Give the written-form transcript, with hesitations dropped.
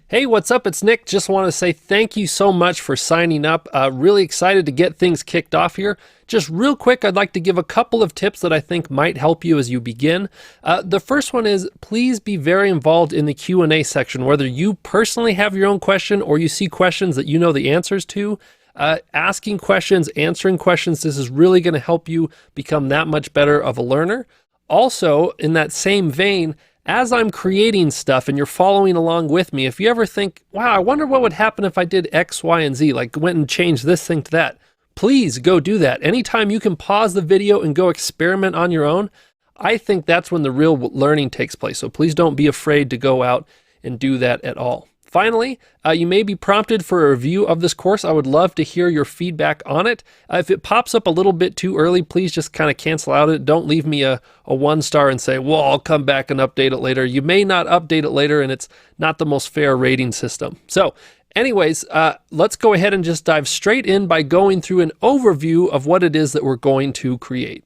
Hey, what's up? It's Nick. Just want to say thank you so much for signing up. Really excited to get things kicked off here. Just real quick, I'd like to give a couple of tips that I think might help you as you begin. The first one is please be very involved in the Q&A section, whether you personally have your own question or you see questions that you know the answers to. Asking questions, answering questions, this is really going to help you become that much better of a learner. Also, in that same vein, as I'm creating stuff and you're following along with me, if you ever think, wow, I wonder what would happen if I did X, Y, and Z, like went and changed this thing to that, please go do that. Anytime you can pause the video and go experiment on your own, I think that's when the real learning takes place. So please don't be afraid to go out and do that at all. Finally, you may be prompted for a review of this course. I would love to hear your feedback on it. If it pops up a little bit too early, please just kind of cancel out it. Don't leave me a 1-star and say, well, I'll come back and update it later. You may not update it later, and it's not the most fair rating system. So anyways, let's go ahead and just dive straight in by going through an overview of what it is that we're going to create.